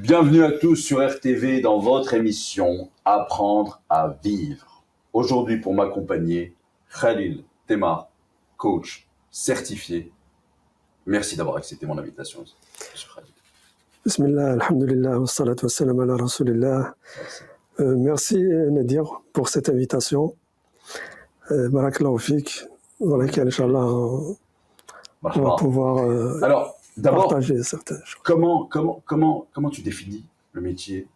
Bienvenue à tous sur RTV dans votre émission Apprendre à vivre. Aujourd'hui pour m'accompagner, Khalil Temar, coach certifié. Merci d'avoir accepté mon invitation, monsieur Khalil. Bismillah, alhamdulillah, wa salatu wa salam ala rasulillah. Merci Nadir pour cette invitation. Barakallahu fik, dans laquelle, Inch'Allah, on va pouvoir Alors, d'abord, partager certaines choses. Comment tu définis le métier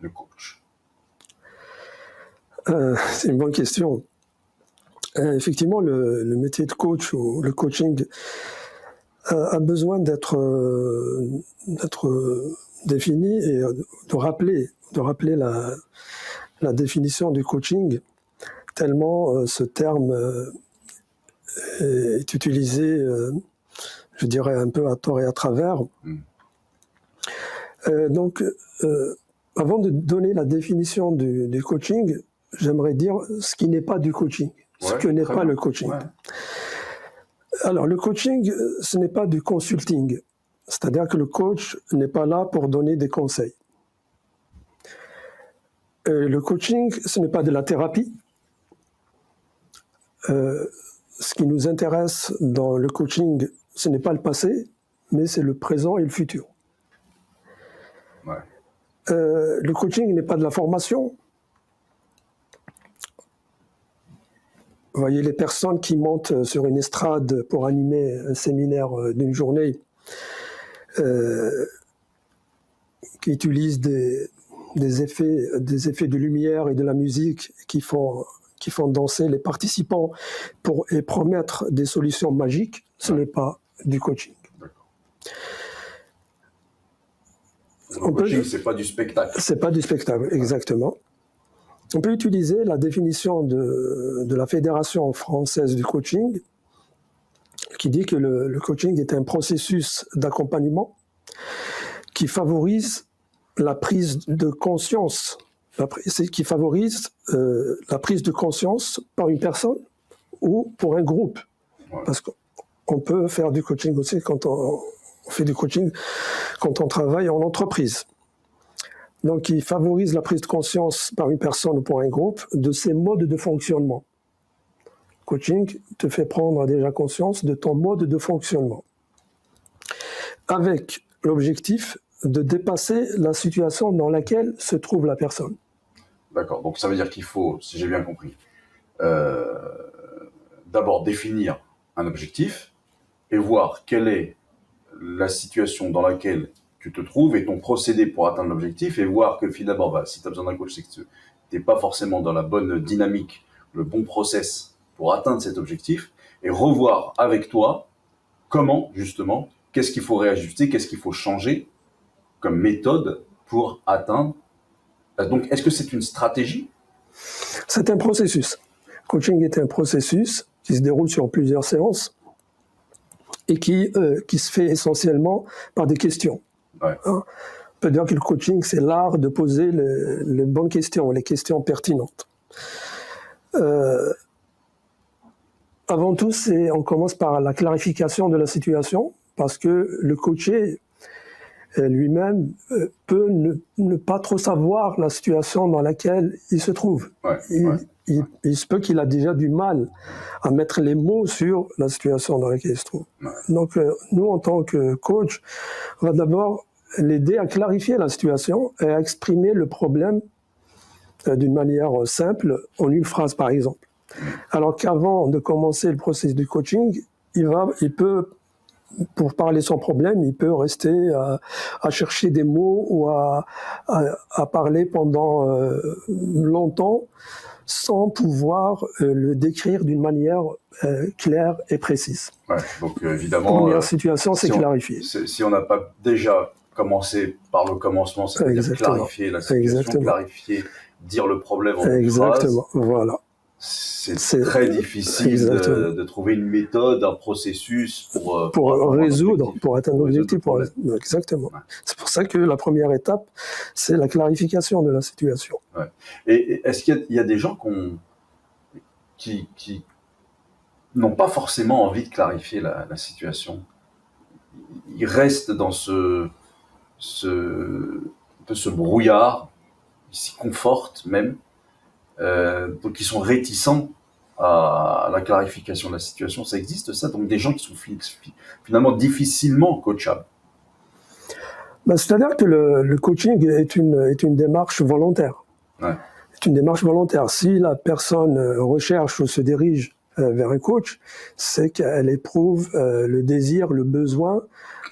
de coach? C'est une bonne question. Effectivement, le métier de coach ou le coaching a besoin d'être défini et de rappeler la définition du coaching, tellement ce terme est utilisé, je dirais, un peu à tort et à travers. Donc, avant de donner la définition du coaching, j'aimerais dire ce qui n'est pas du coaching, ce que n'est pas le coaching. Ouais. Alors, le coaching, ce n'est pas du consulting. C'est-à-dire que le coach n'est pas là pour donner des conseils. Le coaching, ce n'est pas de la thérapie. Ce qui nous intéresse dans le coaching, ce n'est pas le passé, mais c'est le présent et le futur. Ouais. Le coaching n'est pas de la formation. Vous voyez, les personnes qui montent sur une estrade pour animer un séminaire d'une journée, qui utilisent des effets de lumière et de la musique qui font danser les participants et promettre des solutions magiques, ce n'est pas du coaching. Le coaching, c'est pas du spectacle. C'est pas du spectacle, exactement. On peut utiliser la définition de la Fédération française du coaching, qui dit que le coaching est un processus d'accompagnement qui favorise la prise de conscience, qui favorise la prise de conscience par une personne ou pour un groupe. Ouais. Parce qu'on peut faire du coaching aussi quand on fait du coaching quand on travaille en entreprise. Donc, il favorise la prise de conscience par une personne ou pour un groupe de ses modes de fonctionnement. Coaching te fait prendre déjà conscience de ton mode de fonctionnement, avec l'objectif de dépasser la situation dans laquelle se trouve la personne. D'accord, donc ça veut dire qu'il faut, si j'ai bien compris, d'abord définir un objectif et voir quelle est la situation dans laquelle tu te trouves et ton procédé pour atteindre l'objectif, et voir que finalement, si tu as besoin d'un coach, c'est que tu n'es pas forcément dans la bonne dynamique, le bon process pour atteindre cet objectif, et revoir avec toi comment, justement, qu'est-ce qu'il faut réajuster, qu'est-ce qu'il faut changer comme méthode pour atteindre. Donc, est-ce que c'est une stratégie? C'est un processus. Coaching est un processus qui se déroule sur plusieurs séances et qui se fait essentiellement par des questions. Ouais. On peut dire que le coaching, c'est l'art de poser les bonnes questions, les questions pertinentes. Avant tout, on commence par la clarification de la situation, parce que le coaché lui-même peut ne pas trop savoir la situation dans laquelle il se trouve. Ouais, il se peut qu'il a déjà du mal à mettre les mots sur la situation dans laquelle il se trouve. Ouais. Donc, nous, en tant que coach, on va d'abord l'aider à clarifier la situation et à exprimer le problème d'une manière simple, en une phrase par exemple. Alors qu'avant de commencer le processus du coaching, il peut, pour parler son problème, il peut rester à chercher des mots ou à parler pendant longtemps sans pouvoir le décrire d'une manière claire et précise. Ouais, donc évidemment, la première situation, c'est clarifier. Si on n'a pas déjà commencé par le commencement, c'est-à-dire clarifier la situation, clarifier, dire le problème en une phrase. Exactement, voilà. C'est très difficile de trouver une méthode, un processus pour résoudre, pour atteindre l'objectif. Exactement. Ouais. C'est pour ça que la première étape, c'est la clarification de la situation. Ouais. Et est-ce qu'il y a des gens qui n'ont pas forcément envie de clarifier la situation? Ils restent dans ce un peu ce brouillard, ils s'y confortent même, donc ils sont réticents à la clarification de la situation. Ça existe ça, donc des gens qui sont finalement difficilement coachables. Ben, c'est-à-dire que le coaching est une démarche volontaire. Ouais. C'est une démarche volontaire. Si la personne recherche ou se dirige vers un coach, c'est qu'elle éprouve le désir, le besoin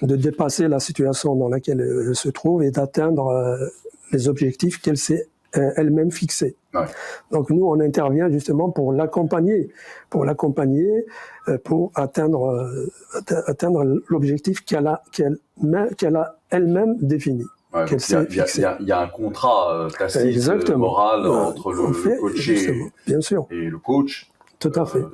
de dépasser la situation dans laquelle elle se trouve et d'atteindre les objectifs qu'elle s'est elle-même fixés. Ouais. Donc nous, on intervient justement pour l'accompagner, pour atteindre l'objectif qu'elle a elle-même défini. Ouais, il y a un contrat tacite, moral entre le coaché bien sûr. et le coach. Tout à fait. Donc,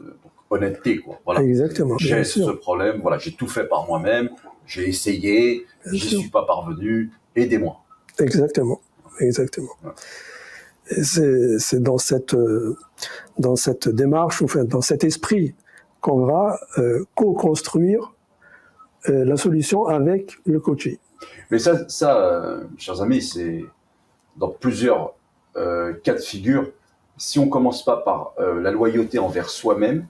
honnêteté, quoi. Voilà. Exactement. J'ai ce problème, voilà, j'ai tout fait par moi-même, j'ai essayé, j'y suis pas parvenu, aidez-moi. Exactement. Ouais. Et c'est dans cette démarche, enfin, dans cet esprit qu'on va co-construire la solution avec le coaché. Mais ça chers amis, c'est dans plusieurs cas de figure. Si on commence pas par la loyauté envers soi-même,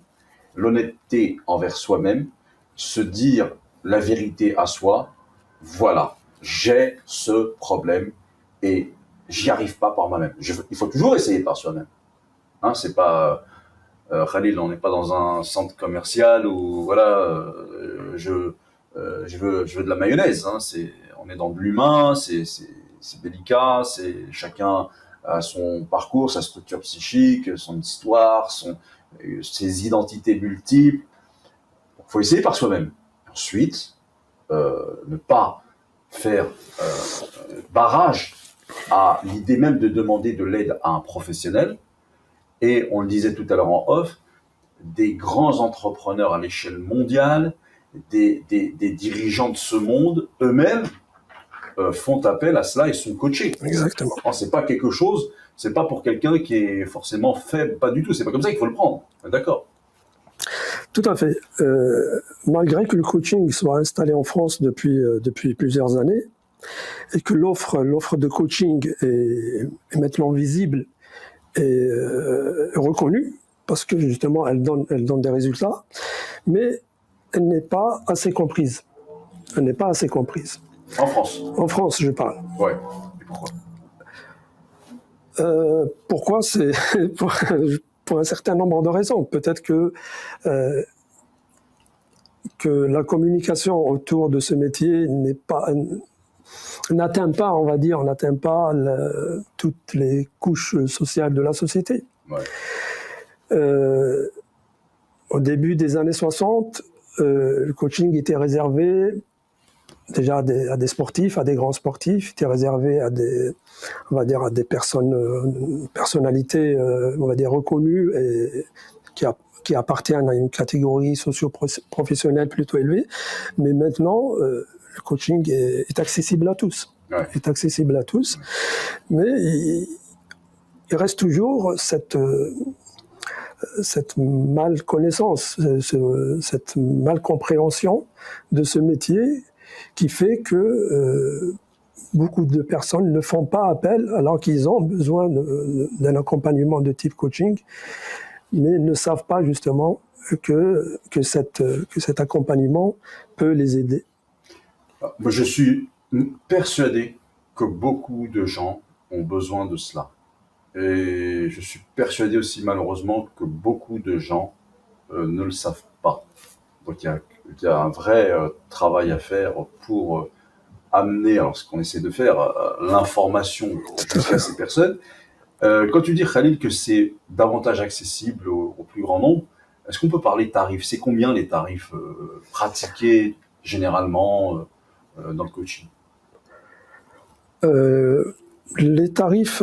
l'honnêteté envers soi-même, se dire la vérité à soi, voilà, j'ai ce problème et j'y arrive pas par moi-même. Il faut toujours essayer par soi-même. Hein, c'est pas Khalil, on n'est pas dans un centre commercial où voilà, je veux de la mayonnaise. Hein, on est dans de l'humain, c'est délicat, chacun a son parcours, sa structure psychique, son histoire, ses identités multiples. Il faut essayer par soi-même. Ensuite, ne pas faire barrage à l'idée même de demander de l'aide à un professionnel. Et on le disait tout à l'heure en off, des grands entrepreneurs à l'échelle mondiale, des dirigeants de ce monde, eux-mêmes, font appel à cela et sont coachés. Exactement. C'est pas quelque chose, c'est pas pour quelqu'un qui est forcément faible, pas du tout. C'est pas comme ça qu'il faut le prendre. D'accord. Tout à fait. Malgré que le coaching soit installé en France depuis plusieurs années et que l'offre de coaching est maintenant visible et reconnue parce que justement elle donne des résultats, mais elle n'est pas assez comprise. En France. En France, je parle. Ouais. Et pourquoi pourquoi c'est pour un certain nombre de raisons. Peut-être que la communication autour de ce métier n'atteint pas toutes les couches sociales de la société. Ouais. Au début des années 60, le coaching était réservé déjà à des sportifs, à des grands sportifs, était réservé à des personnalités, on va dire, reconnues et qui appartiennent à une catégorie socio-professionnelle plutôt élevée. Mais maintenant, le coaching est accessible à tous. Ouais. Est accessible à tous. Mais il reste toujours cette mal-connaissance, cette mal-compréhension de ce métier qui fait que beaucoup de personnes ne font pas appel alors qu'ils ont besoin d'un accompagnement de type coaching, mais ne savent pas justement que cet accompagnement peut les aider. Je suis persuadé que beaucoup de gens ont besoin de cela. Et je suis persuadé aussi malheureusement que beaucoup de gens ne le savent pas. Donc il y a un vrai travail à faire pour amener, alors ce qu'on essaie de faire, l'information jusqu'à ces personnes. Quand tu dis, Khalil, que c'est davantage accessible au plus grand nombre, est-ce qu'on peut parler tarifs? C'est combien les tarifs pratiqués généralement dans le coaching? Les tarifs,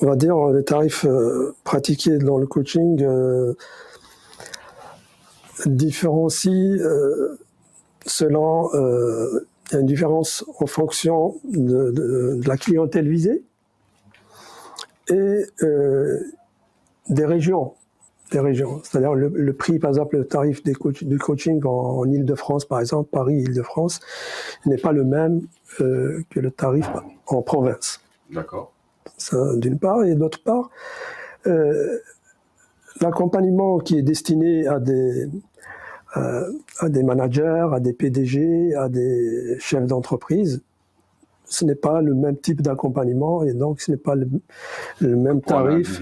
on va dire, les tarifs pratiqués dans le coaching différencient selon... il y a une différence en fonction de la clientèle visée et des régions. des régions. C'est-à-dire le prix, par exemple, le tarif du coaching en Île-de-France, par exemple, Paris-Île-de-France, n'est pas le même que le tarif en province. D'accord. Ça, d'une part, et d'autre part, l'accompagnement qui est destiné à des managers, à des PDG, à des chefs d'entreprise, ce n'est pas le même type d'accompagnement et donc ce n'est pas le même tarif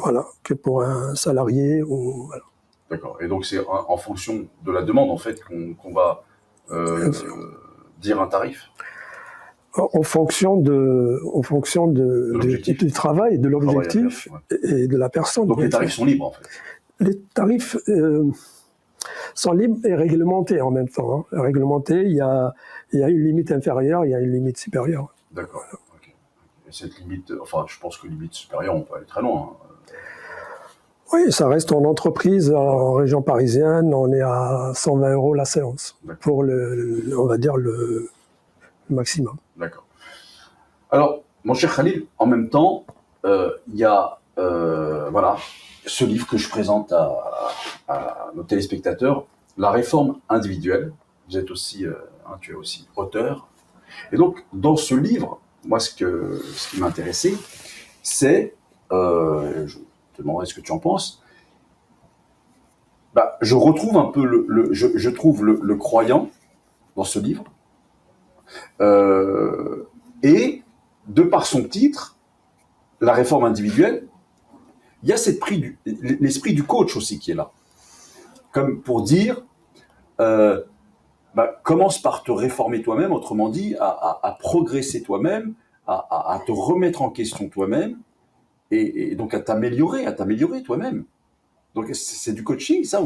voilà, que pour un salarié. Voilà. D'accord. Et donc c'est en fonction de la demande en fait qu'on va dire un tarif. En fonction du travail, de l'objectif et de la personne. Donc les tarifs sont libres en fait. Les tarifs sont libres et réglementés en même temps. Hein. Réglementés, il y a une limite inférieure, il y a une limite supérieure. D'accord. Okay. Et cette limite, enfin je pense que limite supérieure, on peut aller très loin. Hein. Oui, ça reste en entreprise, en région parisienne, on est à 120 € la séance pour on va dire le maximum. D'accord. Alors, mon cher Khalil, en même temps, il y a voilà, ce livre que je présente à nos téléspectateurs, La réforme individuelle. Vous êtes aussi, tu es aussi auteur. Et donc, dans ce livre, moi, ce qui m'intéressait, c'est, je te demanderai ce que tu en penses, je retrouve un peu je trouve le croyant dans ce livre, et de par son titre, la réforme individuelle, il y a l'esprit du coach aussi qui est là. Comme pour dire, commence par te réformer toi-même, autrement dit, à progresser toi-même, à te remettre en question toi-même, et donc à t'améliorer toi-même. Donc c'est du coaching, ça.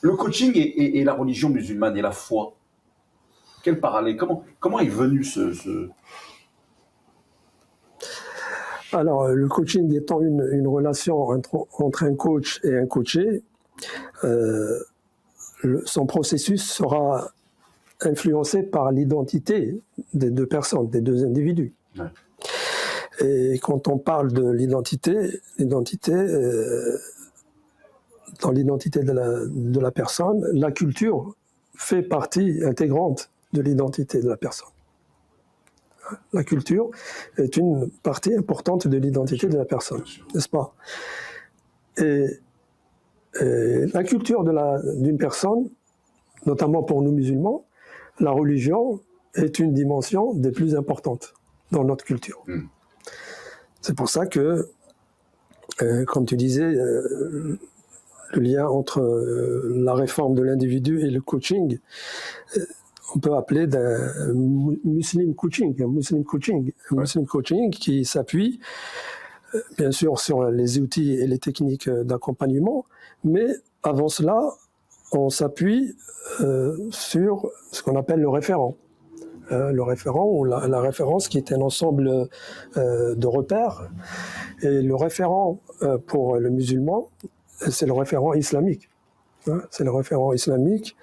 Le coaching et la religion musulmane et la foi. Quel parallèle? Comment est venu ce... Alors, le coaching étant une relation entre un coach et un coaché, son processus sera influencé par l'identité des deux personnes, des deux individus. Ouais. Et quand on parle de l'identité, dans l'identité de la personne, la culture fait partie intégrante de l'identité de la personne. La culture est une partie importante de l'identité de la personne, n'est-ce pas? Et la culture d'une personne, notamment pour nous musulmans, la religion est une dimension des plus importantes dans notre culture. C'est pour ça que, comme tu disais, le lien entre la réforme de l'individu et le coaching, on peut appeler d'un Muslim coaching, un Muslim coaching qui s'appuie bien sûr sur les outils et les techniques d'accompagnement, mais avant cela, on s'appuie sur ce qu'on appelle le référent. Le référent ou la référence qui est un ensemble de repères. Et le référent pour le musulman, c'est le référent islamique. C'est le référent islamique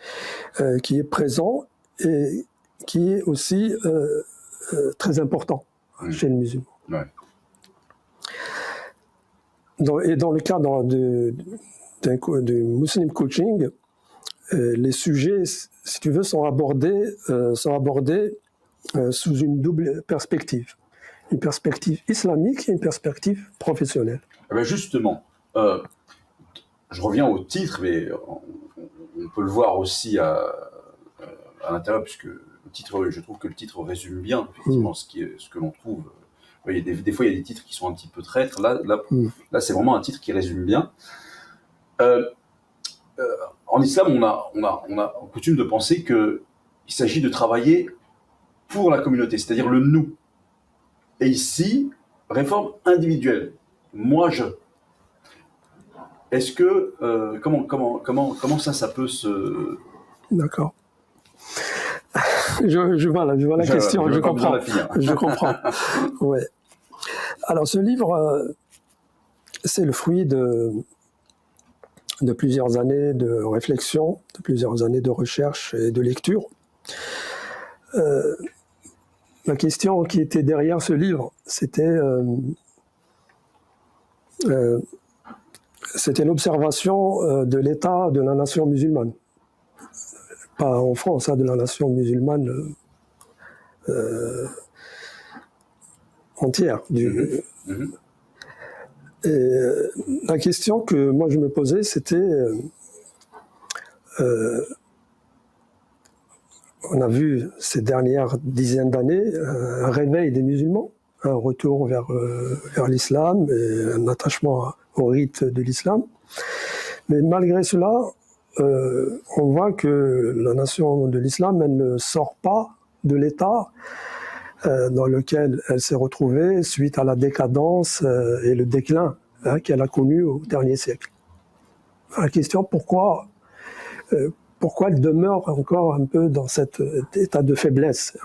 qui est présent et qui est aussi très important chez le musulman. Ouais. Et dans le cadre du Muslim coaching, les sujets, si tu veux, sont abordés sous une double perspective. Une perspective islamique et une perspective professionnelle. Eh bien justement, je reviens au titre, mais on peut le voir aussi à l'intérieur, puisque le titre, je trouve que le titre résume bien effectivement ce que l'on trouve. Des fois, il y a des titres qui sont un petit peu traîtres. Là, c'est vraiment un titre qui résume bien. En islam, on a coutume de penser qu'il s'agit de travailler pour la communauté, c'est-à-dire le nous. Et ici, réforme individuelle. Moi, je. Est-ce que comment ça peut se... D'accord. Je vois la question, je comprends. Je comprends. Ouais. Alors, ce livre, c'est le fruit de plusieurs années de réflexion, de plusieurs années de recherche et de lecture. La question qui était derrière ce livre, c'était C'était l'observation de l'État de la nation musulmane. Pas en France, de la nation musulmane entière. Et la question que moi je me posais, c'était, on a vu ces dernières dizaines d'années un réveil des musulmans, un retour vers l'islam et un attachement au rite de l'islam. Mais malgré cela, on voit que la nation de l'islam, elle ne sort pas de l'état dans lequel elle s'est retrouvée suite à la décadence et le déclin qu'elle a connu au dernier siècle. La question, pourquoi elle demeure encore un peu dans cet état de faiblesse,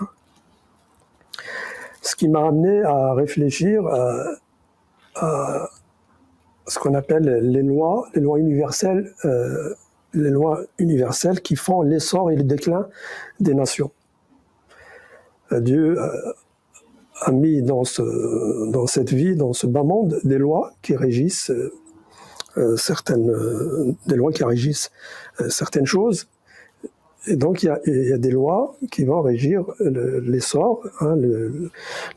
Ce qui m'a amené à réfléchir à ce qu'on appelle les lois universelles, qui font l'essor et le déclin des nations. Dieu a mis dans cette vie, dans ce bas monde, des lois qui régissent certaines choses. Et donc il y a des lois qui vont régir l'essor,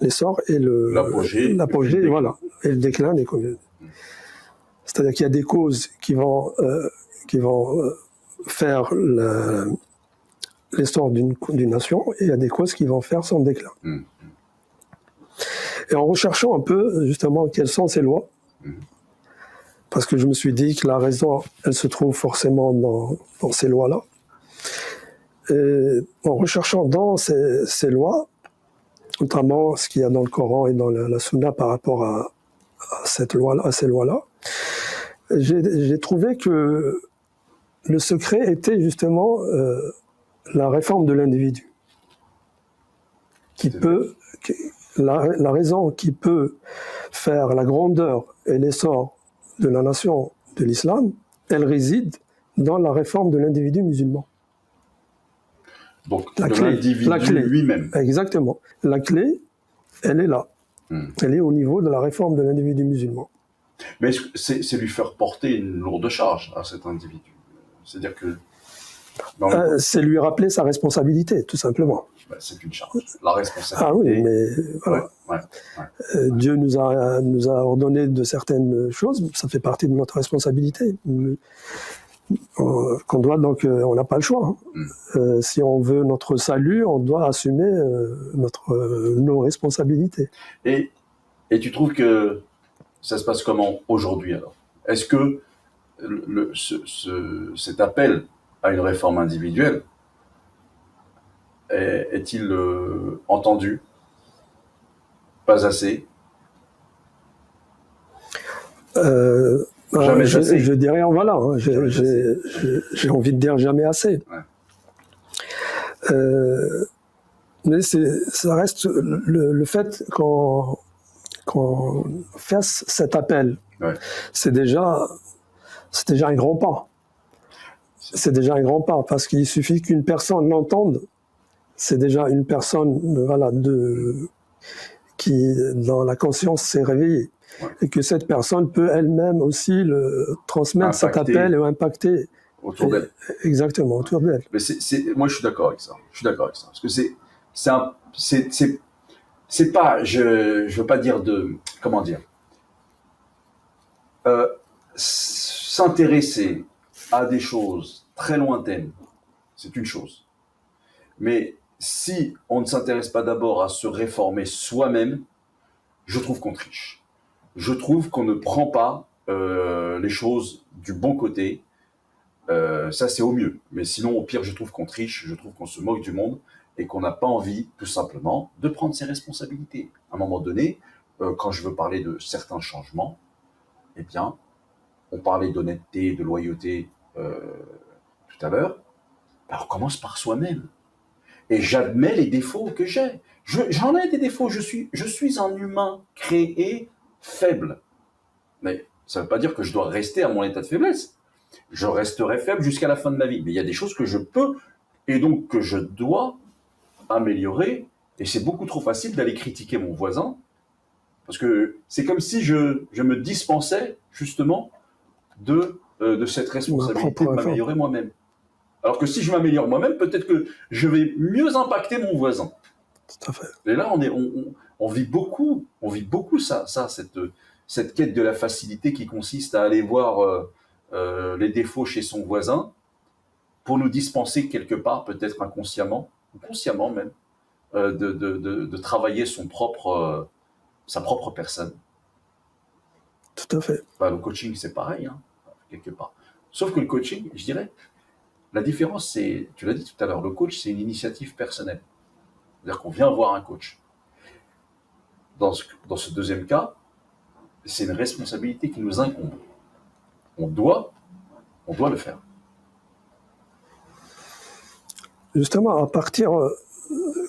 l'essor et l'apogée, voilà, et le déclin des communautés. C'est-à-dire qu'il y a des causes qui vont faire l'essor d'une nation, et il y a des causes qui vont faire son déclin. Et en recherchant un peu, justement, quelles sont ces lois, parce que je me suis dit que la raison, elle se trouve forcément dans ces lois-là. Et en recherchant dans ces lois, notamment ce qu'il y a dans le Coran et dans la Sunna par rapport à ces lois-là, j'ai trouvé que le secret était justement la réforme de l'individu. La raison qui peut faire la grandeur et l'essor de la nation de l'islam, elle réside dans la réforme de l'individu musulman. Donc, l'individu lui-même. Exactement. La clé, elle est là. Elle est au niveau de la réforme de l'individu musulman. Mais c'est lui faire porter une lourde charge à cet individu. C'est-à-dire que... c'est lui rappeler sa responsabilité, tout simplement. C'est une charge. La responsabilité. Ah oui, mais voilà. Dieu nous a ordonné de certaines choses, ça fait partie de notre responsabilité. Qu'on doit donc, on n'a pas le choix. Si on veut notre salut, on doit assumer nos responsabilités. Et tu trouves que ça se passe comment aujourd'hui alors? Est-ce que cet appel à une réforme individuelle est-il entendu? Pas assez? Jamais assez. Je dirais voilà, j'ai envie de dire jamais assez. Mais ça reste le fait qu'on fasse cet appel. C'est déjà un grand pas. C'est déjà un grand pas, parce qu'il suffit qu'une personne l'entende. C'est déjà une personne qui, dans la conscience, s'est réveillée. Et que cette personne peut elle-même aussi le transmettre cet appel et impacter. Autour d'elle. Exactement, autour d'elle. Mais moi, je suis d'accord avec ça. Parce que c'est pas, je veux pas dire comment dire, s'intéresser à des choses très lointaines, c'est une chose. Mais si on ne s'intéresse pas d'abord à se réformer soi-même, je trouve qu'on triche. Je trouve qu'on ne prend pas les choses du bon côté. Ça, c'est au mieux. Mais sinon, au pire, je trouve qu'on triche, je trouve qu'on se moque du monde et qu'on n'a pas envie, tout simplement, de prendre ses responsabilités. À un moment donné, quand je veux parler de certains changements, eh bien, on parlait d'honnêteté, de loyauté tout à l'heure, on commence par soi-même. Et j'admets les défauts que j'ai. J'en ai des défauts, je suis un humain créé faible. Mais ça ne veut pas dire que je dois rester à mon état de faiblesse. Je resterai faible jusqu'à la fin de ma vie. Mais il y a des choses que je peux et donc que je dois améliorer. Et c'est beaucoup trop facile d'aller critiquer mon voisin, parce que c'est comme si je me dispensais justement de cette responsabilité de propre m'améliorer moi-même. Alors que si je m'améliore moi-même, peut-être que je vais mieux impacter mon voisin. Tout à fait. Et là, on vit beaucoup ça, cette quête de la facilité qui consiste à aller voir les défauts chez son voisin pour nous dispenser quelque part, peut-être inconsciemment, ou consciemment même, de travailler sa propre personne. Tout à fait. Bah, le coaching, c'est pareil, hein, quelque part. Sauf que le coaching, je dirais, la différence, c'est, tu l'as dit tout à l'heure, le coach, c'est une initiative personnelle. C'est-à-dire qu'on vient voir un coach. Dans ce deuxième cas, c'est une responsabilité qui nous incombe. On doit le faire. Justement, à partir,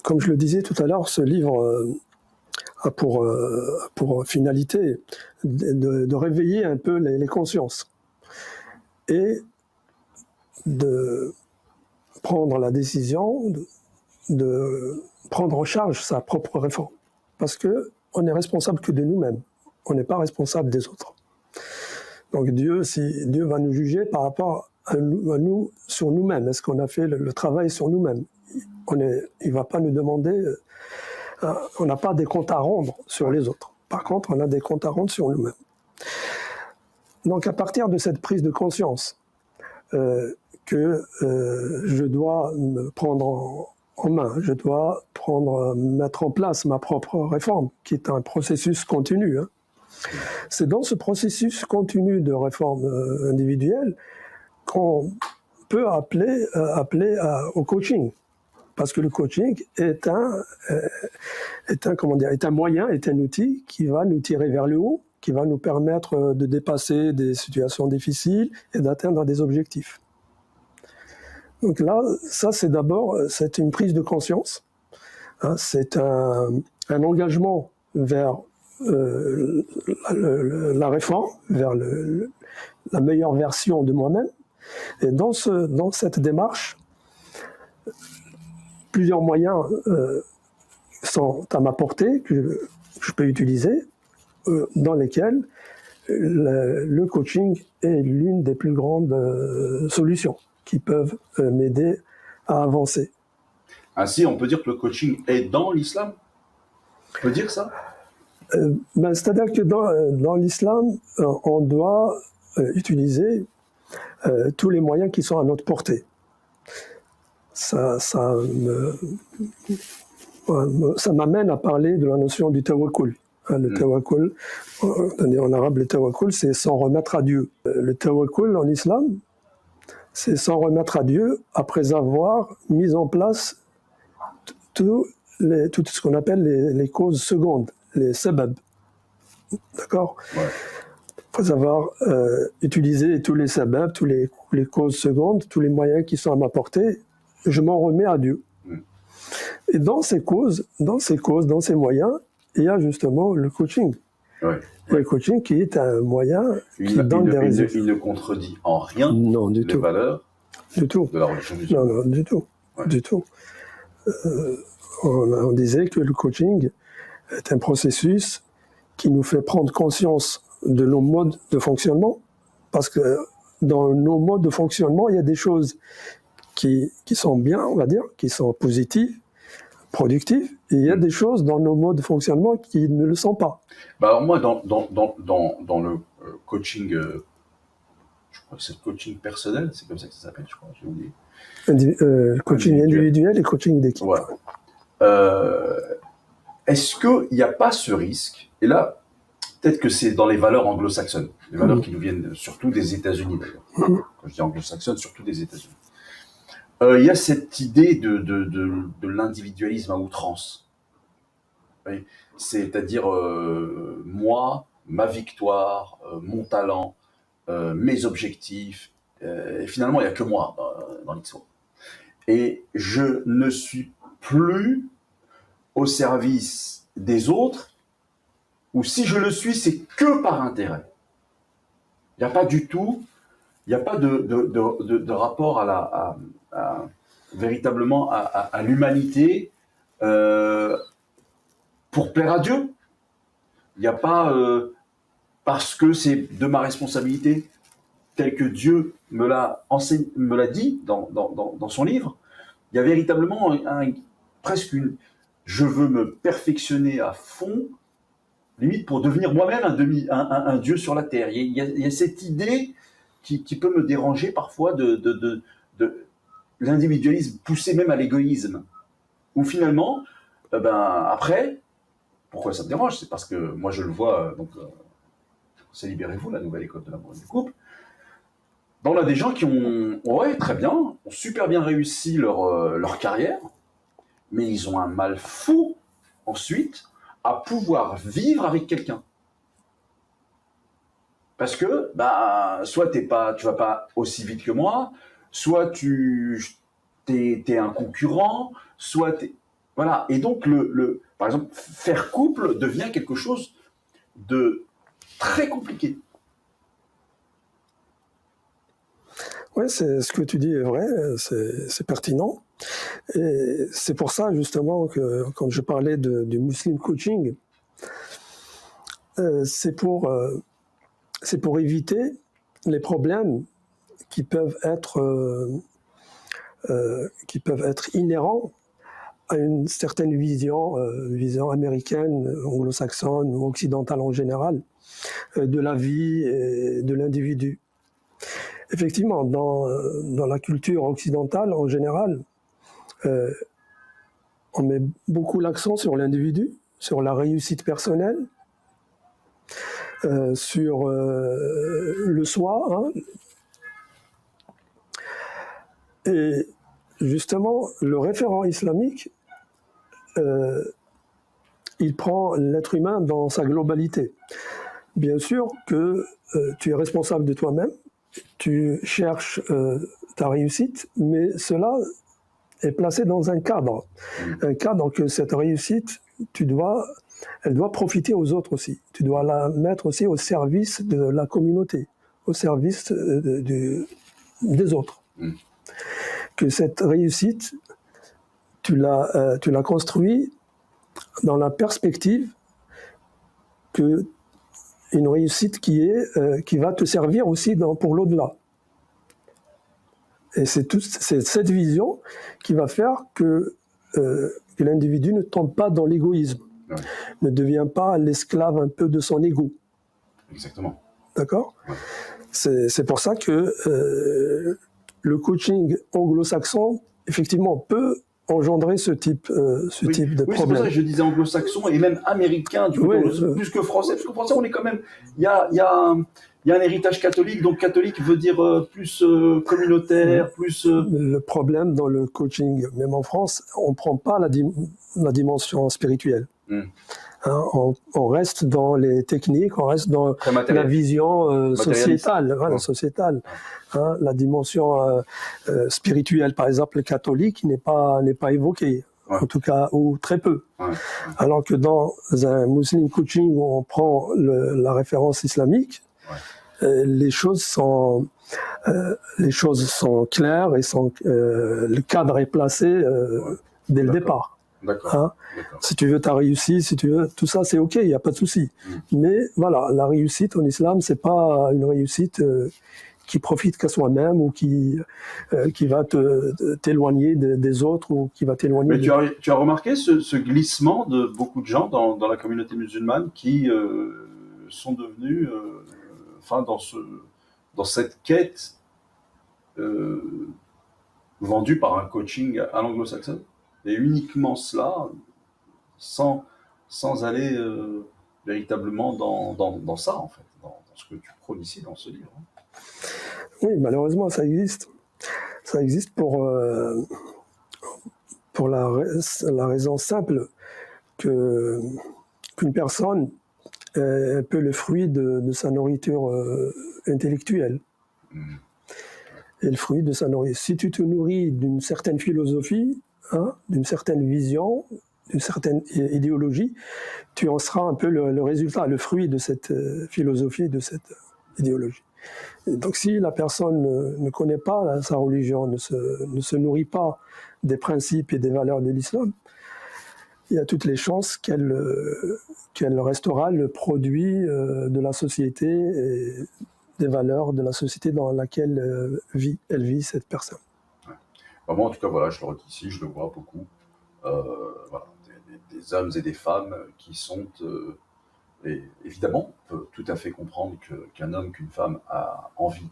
comme je le disais tout à l'heure, ce livre a pour finalité de réveiller un peu les consciences et de prendre la décision de prendre en charge sa propre réforme. Parce qu'on n'est responsable que de nous-mêmes. On n'est pas responsable des autres. Donc Dieu va nous juger par rapport à nous sur nous-mêmes. Est-ce qu'on a fait le travail sur nous-mêmes? Il ne va pas nous demander... on n'a pas des comptes à rendre sur les autres. Par contre, on a des comptes à rendre sur nous-mêmes. Donc à partir de cette prise de conscience que je dois me prendre en main, je dois mettre en place ma propre réforme, qui est un processus continu. Hein. C'est dans ce processus continu de réforme individuelle qu'on peut appeler au coaching. Parce que le coaching est un moyen, est un outil qui va nous tirer vers le haut, qui va nous permettre de dépasser des situations difficiles et d'atteindre des objectifs. Donc là, ça c'est une prise de conscience, hein, c'est un engagement vers la réforme, vers la meilleure version de moi-même. Et dans cette démarche, plusieurs moyens sont à ma portée, que je peux utiliser, dans lesquels le coaching est l'une des plus grandes solutions qui peuvent m'aider à avancer. Ainsi, on peut dire que le coaching est dans l'islam? On peut dire ça? C'est-à-dire que dans l'islam, on doit utiliser tous les moyens qui sont à notre portée. Ça m'amène à parler de la notion du tawakkul. Le tawakkul, en arabe, le tawakkul, c'est s'en remettre à Dieu. Le tawakkul en islam, c'est s'en remettre à Dieu après avoir mis en place tout ce qu'on appelle les causes secondes, les sabab. D'accord? Ouais. Après avoir utilisé tous les sabab, tous les causes secondes, tous les moyens qui sont à ma portée, je m'en remets à Dieu. Et dans ces causes, dans ces moyens, il y a justement le coaching. Ouais. Le coaching qui est un moyen qui donne des résultats. Il ne contredit en rien les valeurs de la religion musulmane. Non, du tout. Ouais. Du tout. On disait que le coaching est un processus qui nous fait prendre conscience de nos modes de fonctionnement, parce que dans nos modes de fonctionnement, il y a des choses qui sont bien, on va dire, qui sont positives, productives, et il y a des choses dans nos modes de fonctionnement qui ne le sont pas. Bah alors moi, dans le coaching, je crois que c'est le coaching personnel, c'est comme ça que ça s'appelle, je crois, j'ai oublié. Coaching individuel et coaching d'équipe. Ouais. Est-ce qu'il n'y a pas ce risque, et là, peut-être que c'est dans les valeurs anglo-saxonnes, les valeurs qui nous viennent surtout des États-Unis d'ailleurs. Quand je dis anglo-saxonnes, surtout des États-Unis. Il y a cette idée de l'individualisme à outrance. Oui. C'est-à-dire moi, ma victoire, mon talent, mes objectifs. Et finalement, il n'y a que moi dans l'histoire. Et je ne suis plus au service des autres, ou si je le suis, c'est que par intérêt. Il n'y a pas du tout, il n'y a pas de rapport véritablement à l'humanité pour plaire à Dieu. Il n'y a pas parce que c'est de ma responsabilité. tel que Dieu me l'a dit dans son livre, il y a véritablement presque je veux me perfectionner à fond, limite pour devenir moi-même un Dieu sur la terre. Il y a cette idée qui peut me déranger parfois de l'individualisme poussé même à l'égoïsme. Où finalement, après, pourquoi ça me dérange? C'est parce que moi je le vois, c'est Libérez-vous, la nouvelle école de l'amour et du couple. On a des gens qui ouais, très bien, ont super bien réussi leur carrière, mais ils ont un mal fou ensuite à pouvoir vivre avec quelqu'un. Parce que, soit tu vas pas aussi vite que moi, soit t'es un concurrent, soit voilà. Et donc, par exemple, faire couple devient quelque chose de très compliqué. Oui, ce que tu dis est vrai, c'est pertinent. Et c'est pour ça, justement, que quand je parlais du Muslim coaching, c'est pour éviter les problèmes qui peuvent être inhérents à une certaine vision américaine, anglo-saxonne ou occidentale en général, de la vie et de l'individu. Effectivement, dans la culture occidentale en général, on met beaucoup l'accent sur l'individu, sur la réussite personnelle, sur le soi. Hein. Et justement, le référent islamique, il prend l'être humain dans sa globalité. Bien sûr que tu es responsable de toi-même, tu cherches ta réussite, mais cela est placé dans un cadre que cette réussite, elle doit profiter aux autres aussi. Tu dois la mettre aussi au service de la communauté, au service des autres. Que cette réussite, tu l'as construit dans la perspective que une réussite qui va te servir aussi pour l'au-delà. Et c'est cette vision qui va faire que l'individu ne tombe pas dans l'égoïsme, ne devient pas l'esclave un peu de son ego. Exactement. D'accord ? C'est pour ça que le coaching anglo-saxon, effectivement, peut engendrer ce type de problème. C'est pour ça que je disais anglo-saxon et même américain, du coup, plus que français, parce que français, on est quand même... Il y a un héritage catholique, donc catholique veut dire plus communautaire, plus... Le problème dans le coaching, même en France, on ne prend pas la dimension spirituelle. Hein, on reste dans les techniques, on reste dans la vision sociétale. Voilà, sociétale. Hein, la dimension spirituelle, par exemple, le catholique n'est pas évoquée, en tout cas, ou très peu. Alors que dans un Muslim coaching où on prend la référence islamique, les choses sont claires et le cadre est placé dès le départ. D'accord. Hein? Si tu veux ta réussite, si tu veux tout ça, c'est ok, il n'y a pas de souci. Mais voilà, la réussite en islam, c'est pas une réussite qui profite qu'à soi-même ou qui va t'éloigner des autres ou qui va t'éloigner. Mais tu as remarqué ce glissement de beaucoup de gens dans la communauté musulmane qui sont devenus, dans cette quête vendue par un coaching à l'anglo-saxonne. Et uniquement cela, sans aller véritablement dans ça, en fait, dans ce que tu prônes ici dans ce livre. Oui, malheureusement, ça existe. Ça existe pour la raison simple qu'une personne est un peu le fruit de sa nourriture intellectuelle. Et le fruit de sa nourriture. Si tu te nourris d'une certaine philosophie, hein, d'une certaine vision, d'une certaine idéologie, tu en seras un peu le résultat, le fruit de cette philosophie, de cette idéologie. Et donc si la personne ne connaît pas sa religion, ne se nourrit pas des principes et des valeurs de l'islam, il y a toutes les chances qu'elle restera le produit de la société et des valeurs de la société dans laquelle elle vit cette personne. Bah, moi, en tout cas, voilà, je le redis ici, je le vois beaucoup. Voilà, des hommes et des femmes qui sont... et évidemment, on peut tout à fait comprendre qu'un homme, qu'une femme a envie,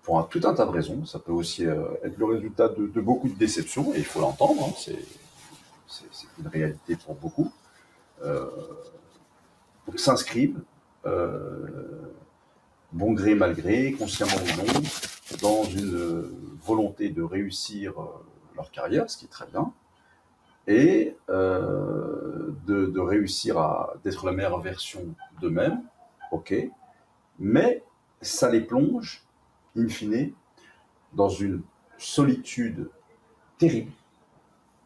pour tout un tas de raisons. Ça peut aussi être le résultat de beaucoup de déceptions, et il faut l'entendre, hein, c'est une réalité pour beaucoup. Donc s'inscrivent, bon gré, mal gré, consciemment ou non, dans une volonté de réussir leur carrière, ce qui est très bien, et de réussir d'être la meilleure version d'eux-mêmes, ok, mais ça les plonge, in fine, dans une solitude terrible,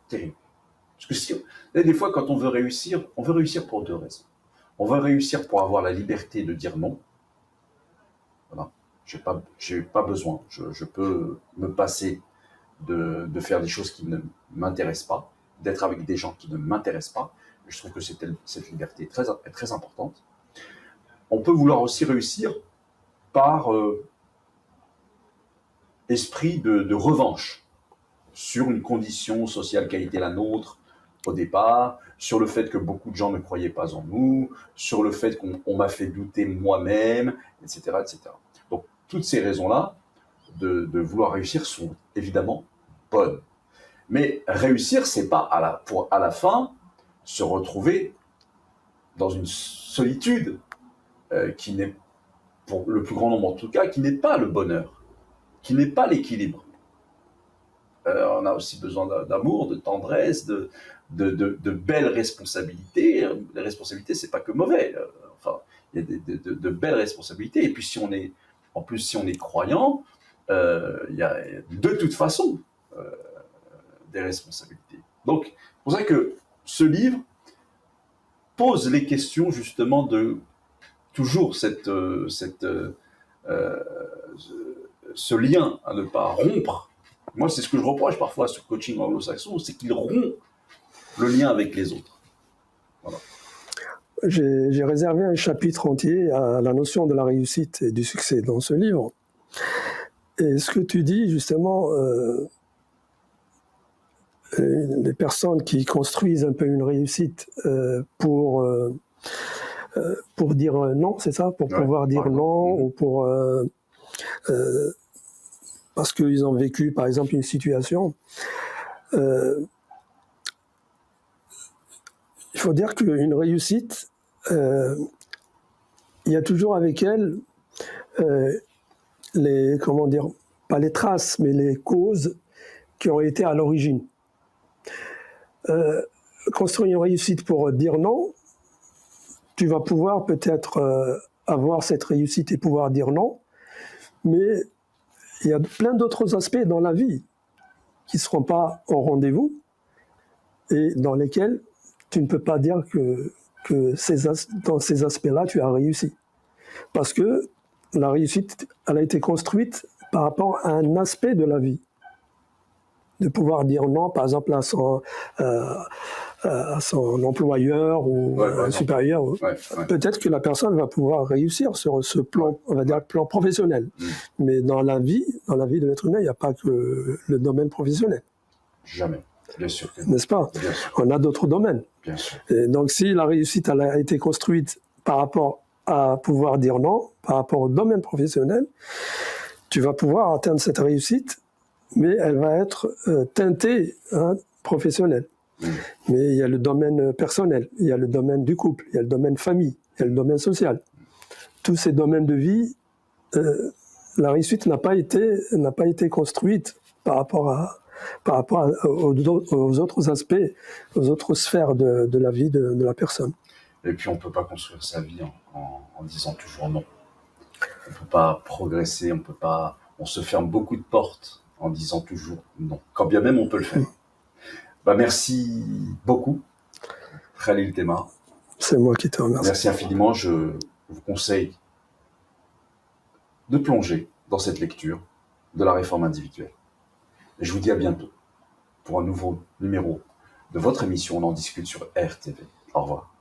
terrible. Parce que des fois, quand on veut réussir pour deux raisons. On veut réussir pour avoir la liberté de dire non. Voilà. J'ai pas besoin. Je peux me passer de faire des choses qui ne m'intéressent pas, d'être avec des gens qui ne m'intéressent pas. Je trouve que cette liberté est très importante. On peut vouloir aussi réussir par esprit de revanche sur une condition sociale qui a été la nôtre au départ, sur le fait que beaucoup de gens ne croyaient pas en nous, sur le fait qu'on m'a fait douter moi-même, etc., etc. Donc, toutes ces raisons-là de vouloir réussir sont évidemment bonnes. Mais réussir, c'est pas pour à la fin se retrouver dans une solitude qui n'est, pour le plus grand nombre en tout cas, qui n'est pas le bonheur, qui n'est pas l'équilibre. On a aussi besoin d'amour, de tendresse, de belles responsabilités. Les responsabilités, c'est pas que mauvais. Enfin, il y a de belles responsabilités. Et puis, si on est croyant, il y a de toute façon des responsabilités. Donc, c'est pour ça que ce livre pose les questions justement de toujours ce lien à ne pas rompre. Moi, c'est ce que je reproche parfois sur coaching anglo-saxon, c'est qu'il rompt le lien avec les autres. Voilà. J'ai réservé un chapitre entier à la notion de la réussite et du succès dans ce livre. Et ce que tu dis, justement, les personnes qui construisent un peu une réussite pour dire non, c'est ça, pour pouvoir dire non, ou pour parce qu'ils ont vécu, par exemple, une situation. Il faut dire qu'une réussite, il y a toujours avec elle comment dire, pas les traces, mais les causes qui ont été à l'origine. Construire une réussite pour dire non, tu vas pouvoir peut-être avoir cette réussite et pouvoir dire non, mais il y a plein d'autres aspects dans la vie qui ne seront pas au rendez-vous et dans lesquels tu ne peux pas dire que dans ces aspects-là, tu as réussi. Parce que la réussite, elle a été construite par rapport à un aspect de la vie. De pouvoir dire non, par exemple, à son employeur ou un supérieur. Peut-être que la personne va pouvoir réussir sur ce plan, on va dire, plan professionnel. Mais dans la vie de l'être humain, il n'y a pas que le domaine professionnel. Jamais, bien sûr. N'est-ce pas? On a d'autres domaines. Bien sûr. Et donc, si la réussite elle a été construite par rapport à pouvoir dire non, par rapport au domaine professionnel, tu vas pouvoir atteindre cette réussite, mais elle va être teintée professionnelle. Mais il y a le domaine personnel, il y a le domaine du couple, il y a le domaine famille, il y a le domaine social. Tous ces domaines de vie, la réussite n'a pas été construite par rapport aux autres aspects, aux autres sphères de la vie de la personne. Et puis on ne peut pas construire sa vie en disant toujours non. On ne peut pas progresser, on se ferme beaucoup de portes en disant toujours non. Quand bien même on peut le faire. Merci beaucoup, Khalil Tema. C'est moi qui te remercie. Merci infiniment. Je vous conseille de plonger dans cette lecture de la réforme individuelle. Et je vous dis à bientôt pour un nouveau numéro de votre émission On en discute sur RTV. Au revoir.